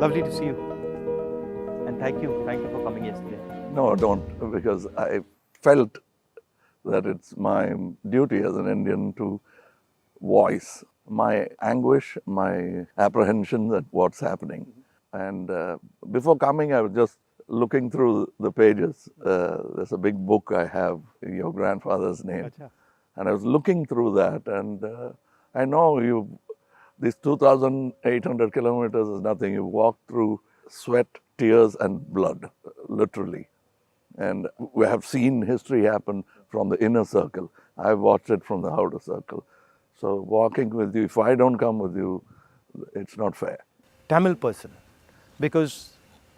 Lovely to see you. And thank you for coming yesterday. No, don't, because I felt that it's my duty as an Indian to voice my anguish, my apprehension at what's happening. And before coming, I was just looking through the pages. There's a big book I have, your grandfather's name. Acha. And I was looking through that, and I know these 2,800 kilometers is nothing. You walk through sweat, tears, and blood, literally. And we have seen history happen from the inner circle. I've watched it from the outer circle. So walking with you, if I don't come with you, it's not fair. Tamil person, because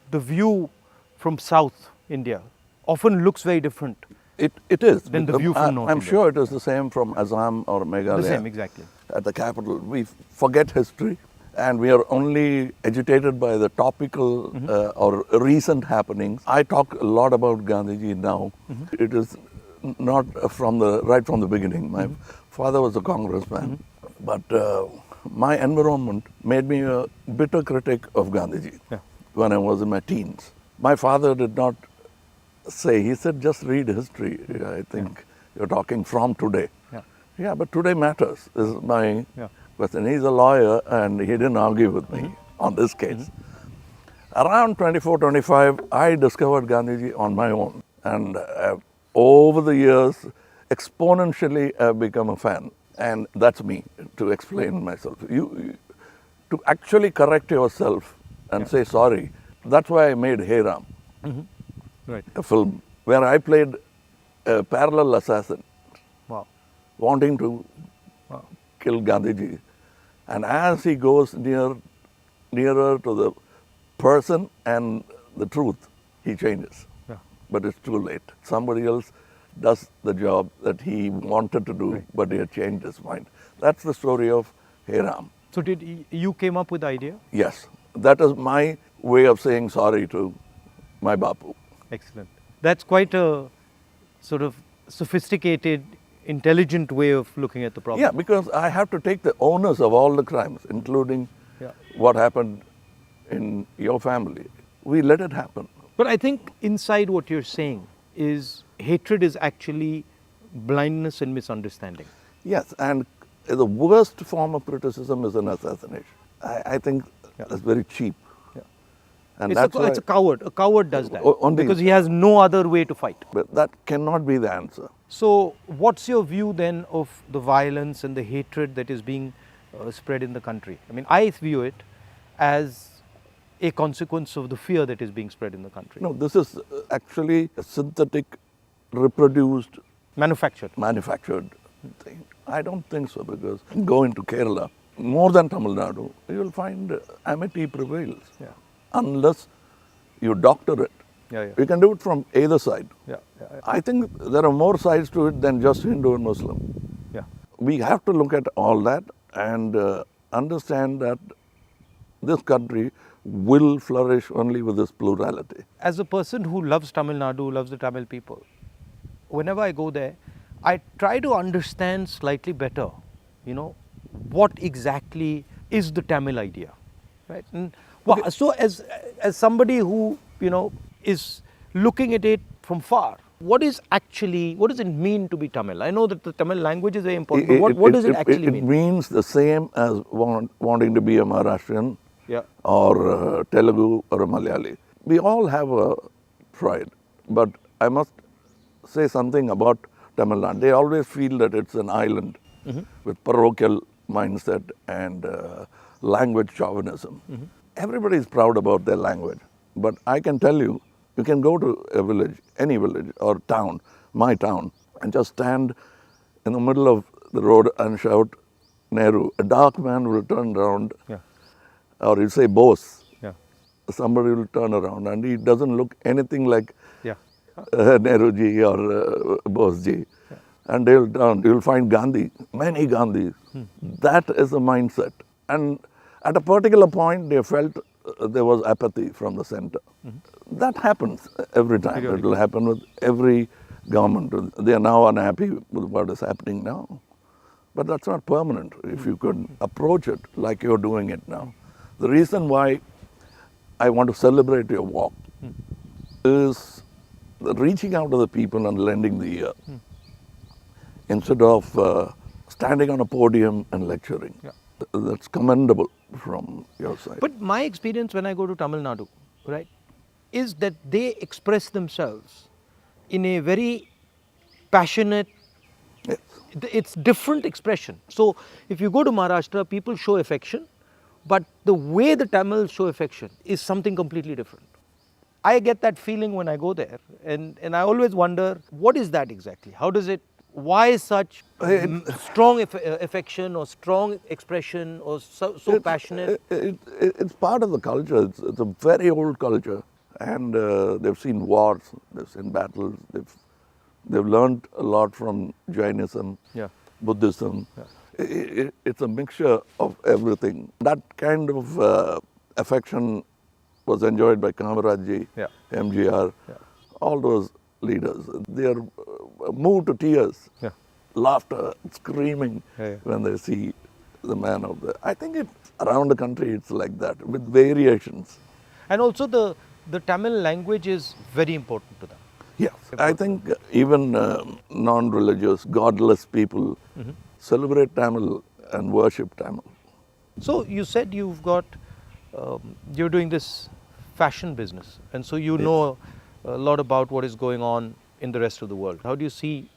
the view from South India often looks very different. It is. Than the view from North I'm India. sure it is the same from Assam or Meghalaya. The same, exactly. At the capital. We forget history, and we are only agitated by the topical or recent happenings. I talk a lot about Gandhiji now. It is not right from the beginning. My father was a congressman, but my environment made me a bitter critic of Gandhiji when I was in my teens. My father did not say, he said, just read history. I think you're talking from today. Yeah, but today matters, is my question. He's a lawyer and he didn't argue with me on this case. Around 24, 25, I discovered Gandhiji on my own. And over the years, exponentially, I've become a fan. And that's me, to explain myself. To actually correct yourself and say sorry, that's why I made Hey Ram. Right. A film where I played a parallel assassin, Wow. wanting to kill Gandhiji. And as he goes nearer to the person and the truth, he changes. Yeah. But it's too late. Somebody else does the job that he wanted to do, but he had changed his mind. That's the story of Hey Ram. So you came up with the idea? Yes, that is my way of saying sorry to my Bapu. Excellent. That's quite a sort of sophisticated, intelligent way of looking at the problem. Yeah, because I have to take the onus of all the crimes, including what happened in your family. We let it happen. But I think inside what you're saying is hatred is actually blindness and misunderstanding. Yes, and the worst form of criticism is an assassination. I think that's very cheap. And It's a coward. A coward does that only because he has no other way to fight. But that cannot be the answer. So what's your view then of the violence and the hatred that is being spread in the country? I mean, I view it as a consequence of the fear that is being spread in the country. No, this is actually a synthetic, reproduced, manufactured thing. I don't think so, because go into Kerala, more than Tamil Nadu, you will find amity prevails. Unless you doctor it. You can do it from either side. I think there are more sides to it than just Hindu and Muslim. We have to look at all that and understand that this country will flourish only with this plurality. As a person who loves Tamil Nadu, loves the Tamil people, whenever I go there, I try to understand slightly better, what exactly is the Tamil idea, right? And so as somebody who, is looking at it from far, what does it mean to be Tamil? I know that the Tamil language is very important, but what does it actually mean? It means the same as wanting to be a Maharashtrian or Telugu or a Malayali. We all have a pride, but I must say something about Tamil Nadu. They always feel that it's an island with parochial mindset and language chauvinism. Everybody is proud about their language, but I can tell you, you can go to a village, any village or town, my town, and just stand in the middle of the road and shout, Nehru. A dark man will turn around, or he'll say Bose. Somebody will turn around and he doesn't look anything like Nehruji or Bose-ji. And they'll turn, you'll find Gandhi, many Gandhis. That is the mindset. And at a particular point, they felt there was apathy from the center. That happens every time. It will happen with every government. They are now unhappy with what is happening now. But that's not permanent if you could approach it like you're doing it now. The reason why I want to celebrate your walk, is reaching out to the people and lending the ear instead of standing on a podium and lecturing. Yeah. That's commendable from your side. But my experience when I go to Tamil Nadu, right, is that they express themselves in a very passionate, Yes. it's different expression. So if you go to Maharashtra, people show affection, but the way the Tamils show affection is something completely different. I get that feeling when I go there, and I always wonder, what is that exactly? How does it, why such strong affection or strong expression or so passionate? It's part of the culture. It's a very old culture, and they've seen wars, they've seen battles, they've learned a lot from Jainism, Yeah. Buddhism. Yeah. It's a mixture of everything. That kind of affection was enjoyed by Kamarajji, Yeah. MGR, Yeah. all those leaders. They are moved to tears, Yeah. laughter, screaming Yeah. when they see the man of the. I think it's around the country it's like that with variations. And also the Tamil language is very important to them. Yes, I think even non-religious, godless people celebrate Tamil and worship Tamil. So you said you've got, you're doing this fashion business, and so you know a lot about what is going on in the rest of the world. How do you see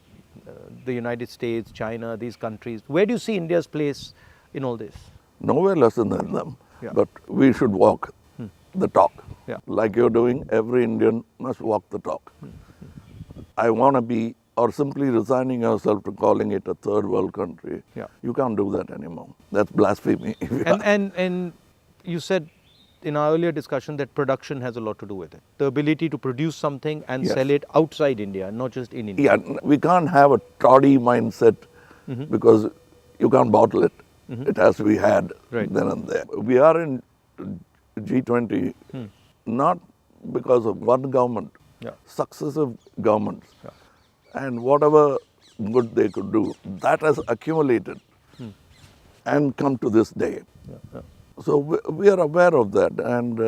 the United States, China, these countries? Where do you see India's place in all this? Nowhere less than them, Yeah. but we should walk the talk. Yeah. Like you're doing, every Indian must walk the talk. I want to be, or simply resigning yourself to calling it a third world country. Yeah. You can't do that anymore. That's blasphemy. And you said in our earlier discussion that production has a lot to do with it. The ability to produce something and Yes. sell it outside India, not just in India. Yeah, we can't have a toddy mindset because you can't bottle it. It has to be had Right. then and there. We are in G20 not because of one government, Yeah. successive governments. Yeah. And whatever good they could do, that has accumulated and come to this day. Yeah. So we are aware of that. And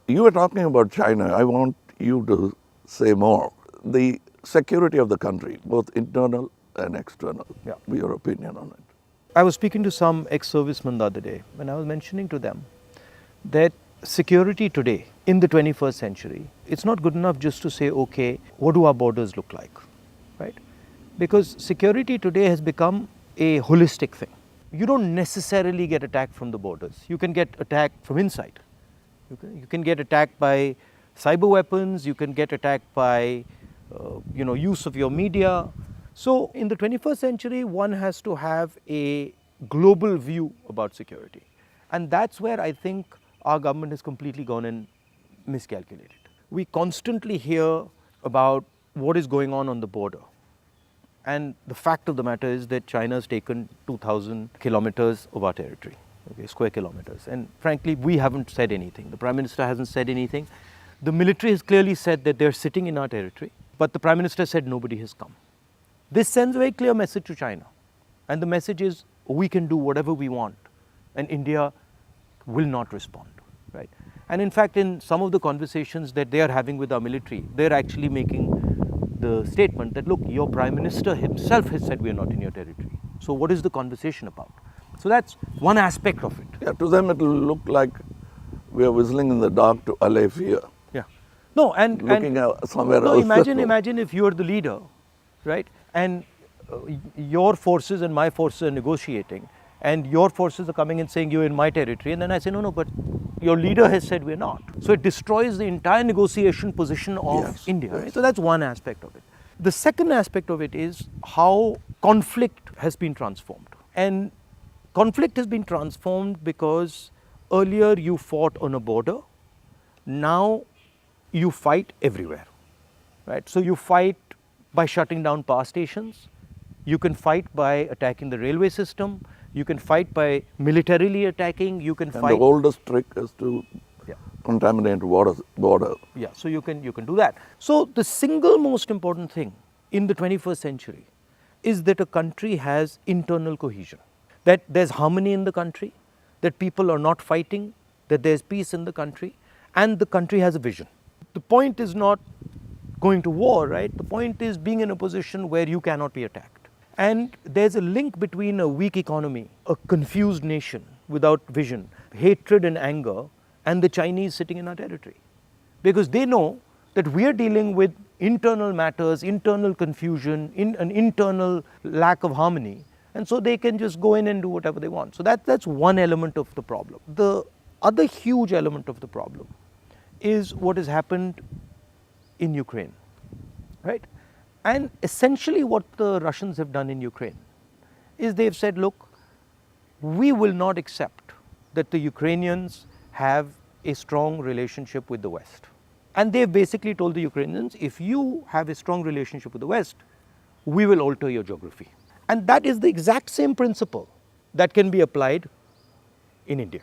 you were talking about China. I want you to say more. The security of the country, both internal and external. Yeah. Your opinion on it. I was speaking to some ex-servicemen the other day, and I was mentioning to them that security today in the 21st century, it's not good enough just to say, okay, what do our borders look like, right? Because security today has become a holistic thing. You don't necessarily get attacked from the borders. You can get attacked from inside. You can get attacked by cyber weapons. You can get attacked by, use of your media. So in the 21st century, one has to have a global view about security. And that's where I think our government has completely gone and miscalculated. We constantly hear about what is going on the border. And the fact of the matter is that China has taken 2,000 kilometers of our territory, okay, square kilometers. And frankly, we haven't said anything. The Prime Minister hasn't said anything. The military has clearly said that they're sitting in our territory, but the Prime Minister said nobody has come. This sends a very clear message to China. And the message is, we can do whatever we want, and India will not respond, right? And in fact, in some of the conversations that they are having with our military, they're actually making the statement that, look, your Prime Minister himself has said we are not in your territory. So what is the conversation about? So that's one aspect of it. Yeah, to them it will look like we are whistling in the dark to allay fear. Yeah. No, and looking out somewhere no, else. imagine if you are the leader, right? And your forces and my forces are negotiating, and your forces are coming and saying you're in my territory, and then I say no, but your leader has said we're not. So it destroys the entire negotiation position of Yes, India. yes. Right? So that's one aspect of it. The second aspect of it is how conflict has been transformed. And conflict has been transformed because earlier you fought on a border, now you fight everywhere, right? So you fight by shutting down power stations, you can fight by attacking the railway system, you can fight by militarily attacking, you can And fight. the oldest trick is to Yeah. contaminate border. Yeah, so you can do that. So the single most important thing in the 21st century is that a country has internal cohesion, that there's harmony in the country, that people are not fighting, that there's peace in the country, and the country has a vision. The point is not going to war, right? The point is being in a position where you cannot be attacked. And there's a link between a weak economy, a confused nation without vision, hatred and anger, and the Chinese sitting in our territory. Because they know that we are dealing with internal matters, internal confusion, an internal lack of harmony, and so they can just go in and do whatever they want. So that's one element of the problem. The other huge element of the problem is what has happened in Ukraine, right? And essentially what the Russians have done in Ukraine is they've said, look, we will not accept that the Ukrainians have a strong relationship with the West. And they've basically told the Ukrainians, if you have a strong relationship with the West, we will alter your geography. And that is the exact same principle that can be applied in India.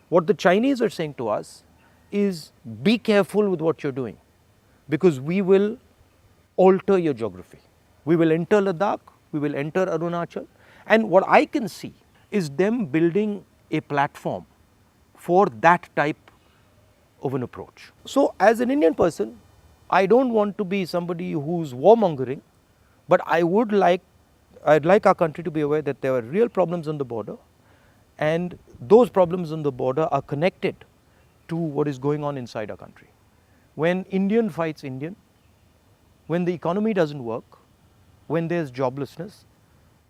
What the Chinese are saying to us is, be careful with what you're doing, because we will alter your geography. We will enter Ladakh, we will enter Arunachal, and what I can see is them building a platform for that type of an approach. So as an Indian person, I don't want to be somebody who's warmongering, but I'd like our country to be aware that there are real problems on the border, and those problems on the border are connected to what is going on inside our country. When Indian fights Indian, when the economy doesn't work, when there's joblessness,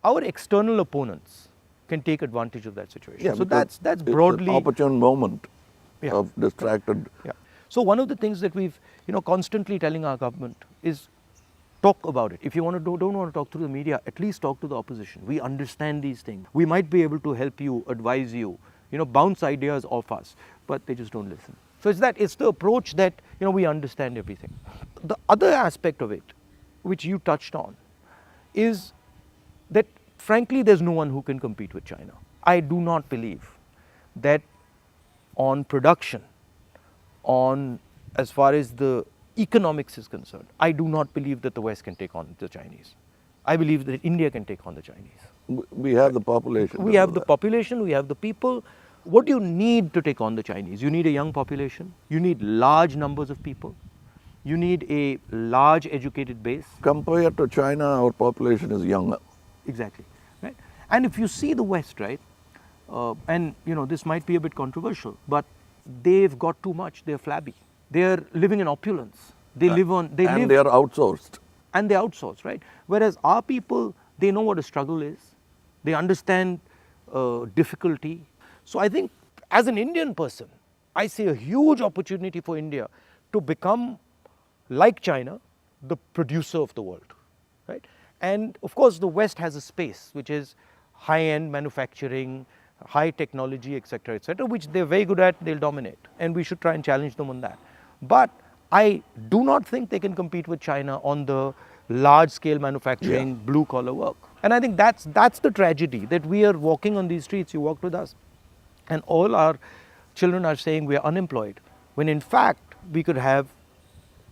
our external opponents can take advantage of that situation. Yeah, so that's broadly an opportune moment Yeah. of distracted. Yeah. So one of the things that we've constantly telling our government is talk about it. If you don't want to talk through the media, at least talk to the opposition. We understand these things. We might be able to help you, advise you, bounce ideas off us, but they just don't listen. So it's the approach that we understand everything. The other aspect of it, which you touched on, is that frankly there's no one who can compete with China. I do not believe that on production, on as far as the economics is concerned, I do not believe that the West can take on the Chinese. I believe that India can take on the Chinese. We have the population. We have the population, we have the people. What do you need to take on the Chinese? You need a young population, you need large numbers of people, you need a large educated base. Compared to China, our population is younger. Exactly, right? And if you see the West, right, and this might be a bit controversial, but they've got too much, they're flabby. They're living in opulence. They live on, they are outsourced. And they outsource, right? Whereas our people, they know what a struggle is. They understand difficulty. So I think as an Indian person, I see a huge opportunity for India to become, like China, the producer of the world, right? And of course, the West has a space, which is high-end manufacturing, high technology, etc., which they're very good at, they'll dominate. And we should try and challenge them on that. But I do not think they can compete with China on the large-scale manufacturing, blue-collar work. And I think that's the tragedy, that we are walking on these streets, you walked with us, and all our children are saying we are unemployed, when in fact we could have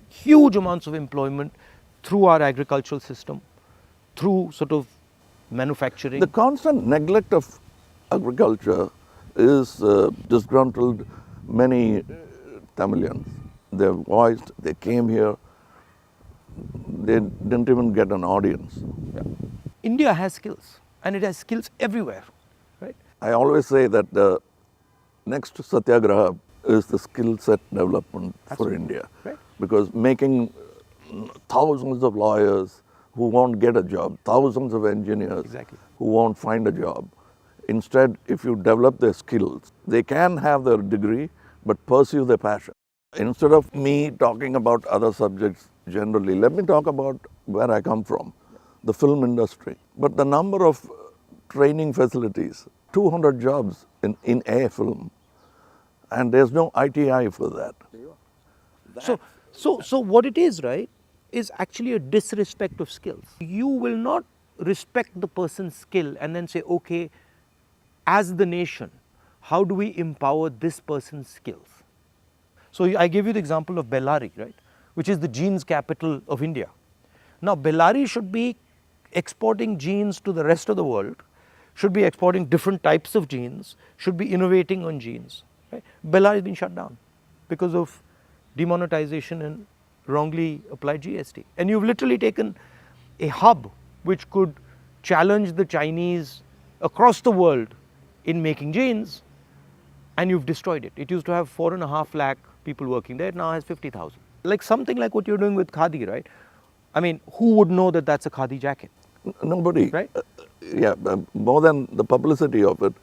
huge amounts of employment through our agricultural system, through sort of manufacturing. The constant neglect of agriculture is disgruntled many Tamilians. They voiced, they came here, they didn't even get an audience. Yeah. India has skills, and it has skills everywhere, right? I always say that the next Satyagraha is the skill set development for India. Right. Because making thousands of lawyers who won't get a job, thousands of engineers who won't find a job. Instead, if you develop their skills, they can have their degree, but pursue their passion. Instead of me talking about other subjects generally, let me talk about where I come from, the film industry. But the number of training facilities, 200 jobs in a film, and there's no ITI for that. So what it is, right, is actually a disrespect of skills. You will not respect the person's skill and then say, okay, as the nation, how do we empower this person's skills? So I gave you the example of Bellary, right, which is the jeans capital of India. Now Bellary should be exporting jeans to the rest of the world, should be exporting different types of jeans, should be innovating on jeans. Right? Bellary has been shut down. because of demonetization and wrongly applied GST. And you've literally taken a hub which could challenge the Chinese across the world in making jeans, and you've destroyed it. It used to have 4.5 lakh people working there, it now has 50,000. Like something like what you're doing with Khadi, right? I mean, who would know that that's a Khadi jacket? Nobody. Right? More than the publicity of it,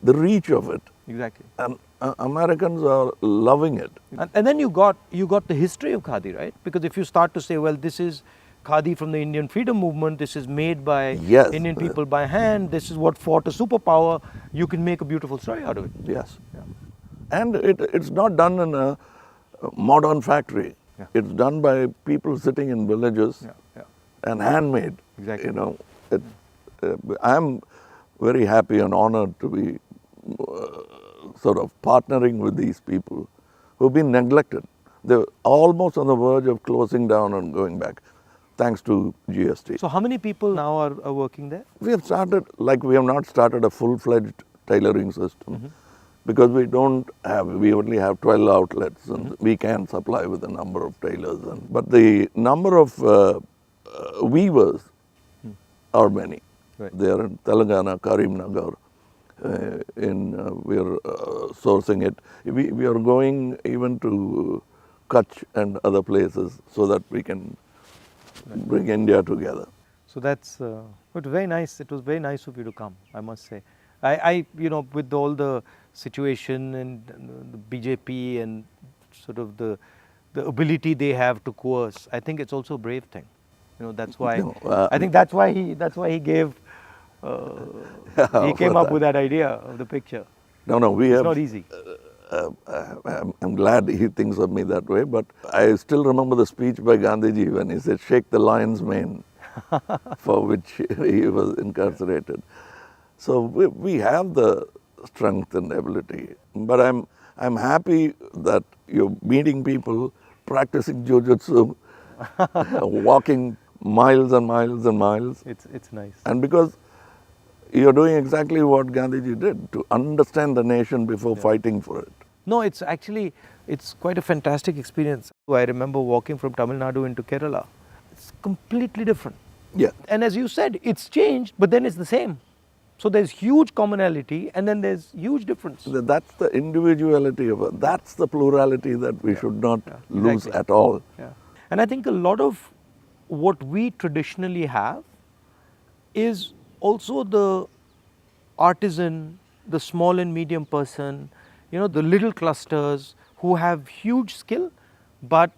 the reach of it. Exactly. And Americans are loving it. And then you got the history of Khadi, right? Because if you start to say, well, this is Khadi from the Indian freedom movement, this is made by Indian people by hand, this is what fought a superpower, you can make a beautiful story out of it. Yes. Yeah. And it's not done in a modern factory. Yeah. It's done by people sitting in villages and handmade. Exactly. You know, I'm very happy and honored to be sort of partnering with these people who've been neglected. They're almost on the verge of closing down and going back, thanks to GST. So how many people now are working there? We have not started a full-fledged tailoring system because we only have 12 outlets and we can supply with a number of tailors. But the number of weavers are many. Right. They are in Telangana, Karimnagar. We are sourcing it. We are going even to Kutch and other places so that we can bring India together. So that's very nice. It was very nice of you to come, I must say. I with all the situation and the BJP and sort of the ability they have to coerce, I think it's also a brave thing. That's why I think that's why he gave. He came up with that idea of the picture. It's not easy. I'm glad he thinks of me that way, but I still remember the speech by Gandhiji when he said, "Shake the lion's mane," for which he was incarcerated. So we have the strength and ability, but I'm happy that you're meeting people, practicing jujitsu, walking miles and miles and miles. It's nice. And because you're doing exactly what Gandhiji did, to understand the nation before fighting for it. No, it's quite a fantastic experience. I remember walking from Tamil Nadu into Kerala. It's completely different. Yeah. And as you said, it's changed, but then it's the same. So there's huge commonality and then there's huge difference. That's the individuality of it. That's the plurality that we should not lose at all. Yeah. And I think a lot of what we traditionally have is also the artisan, the small and medium person, the little clusters who have huge skill, but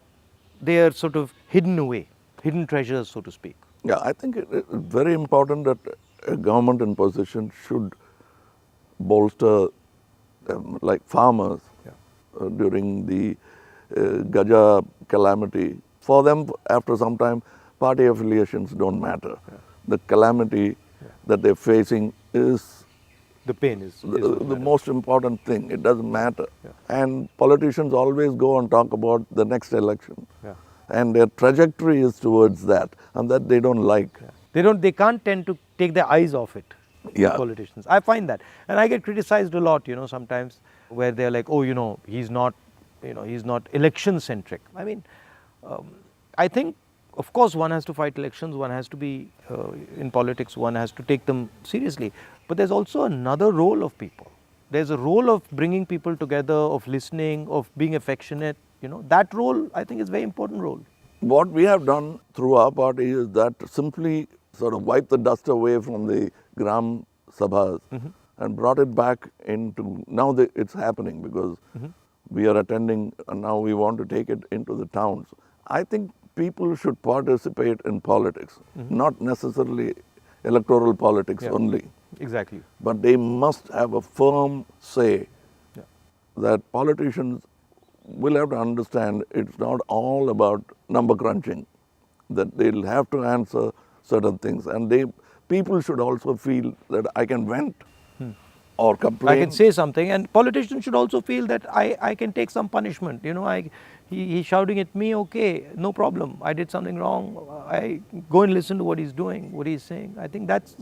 they are sort of hidden away, hidden treasures, so to speak. Yeah, I think it's very important that a government in position should bolster like farmers during the Gaja calamity. For them, after some time, party affiliations don't matter. Yeah. The calamity that they're facing is the pain is the most important thing. It doesn't matter. Yeah. And politicians always go and talk about the next election. Yeah. And their trajectory is towards that, and that they don't like. Yeah. They can't tend to take their eyes off it. Yeah. Politicians. I find that. And I get criticized a lot, sometimes where they're like, oh, he's not election centric. I mean, I think, of course, one has to fight elections, one has to be in politics, one has to take them seriously. But there's also another role of people. There's a role of bringing people together, of listening, of being affectionate. That role, I think, is a very important role. What we have done through our party is that simply sort of wipe the dust away from the Gram Sabhas and brought it back into, now it's happening because we are attending and now we want to take it into the towns. I think people should participate in politics, not necessarily electoral politics only. Exactly. But they must have a firm say that politicians will have to understand it's not all about number crunching, that they'll have to answer certain things. And people should also feel that I can vent or complain. I can say something, and politicians should also feel that I can take some punishment. He's shouting at me, okay, no problem. I did something wrong. I go and listen to what he's doing, what he's saying. I think that's,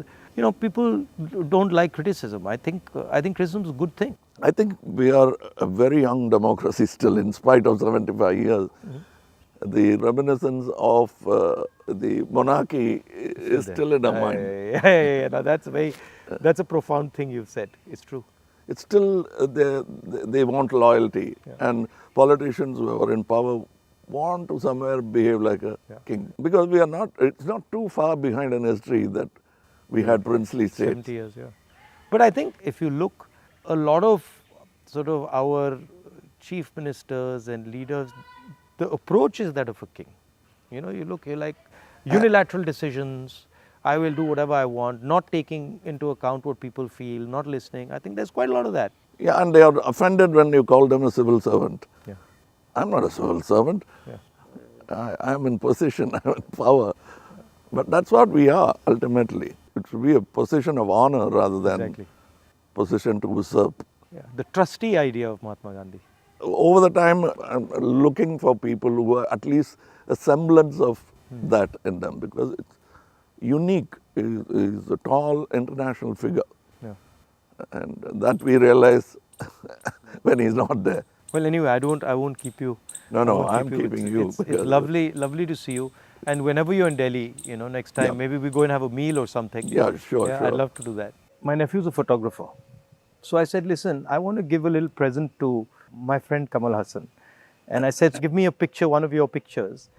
people don't like criticism. I think criticism is a good thing. I think we are a very young democracy still, in spite of 75 years. The reminiscence of the monarchy is still in our mind. Yeah. Now that's a profound thing you've said. It's true. It's still, they want loyalty. And politicians who are in power want to somewhere behave like a king. Because we are not, it's not too far behind in history that we had princely states. 70 years, yeah. But I think if you look, a lot of sort of our chief ministers and leaders, the approach is that of a king. You know, you're like unilateral decisions. I will do whatever I want, not taking into account what people feel, not listening. I think there's quite a lot of that. Yeah, and they are offended when you call them a civil servant. Yeah. I'm not a civil servant. Yeah. I'm in position, I'm in power. But that's what we are, ultimately. It should be a position of honor rather than position to usurp. Yeah. The trustee idea of Mahatma Gandhi. Over the time, I'm looking for people who are at least a semblance of that in them, because it's unique. He's a tall international figure. Yeah. And that we realize when he's not there. Well, anyway, I won't keep you. No, I'm keeping you. It's lovely to see you. And whenever you're in Delhi, you know, next time, maybe we go and have a meal or something. Yeah, sure. I'd love to do that. My nephew's a photographer. So I said, listen, I want to give a little present to my friend Kamal Haasan. And I said, give me a picture, one of your pictures,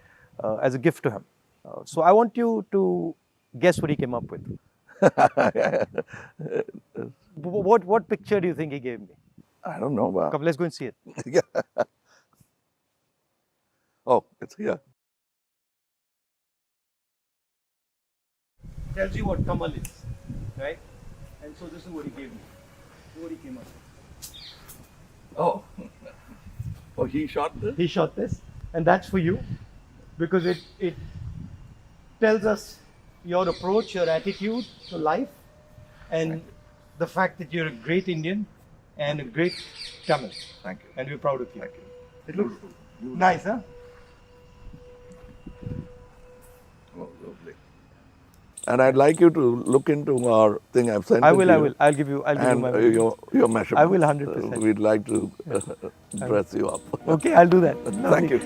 as a gift to him. So I want you to guess what he came up with. What picture do you think he gave me? I don't know. Come, let's go and see it. Oh, it's here. Tells you what Kamal is, right? And so this is what he gave me. What he came up with. Oh. Oh, he shot this? He shot this, and that's for you, because it tells us your approach, your attitude to life, and the fact that you're a great Indian and a great Tamil. Thank you. And we're proud of you. Thank you. It looks nice, huh? Oh, lovely. And I'd like you to look into our thing I've sent. I will. I'll give you and my your measurements. I will 100%. We'd like to dress you up. Okay, I'll do that. Thank you.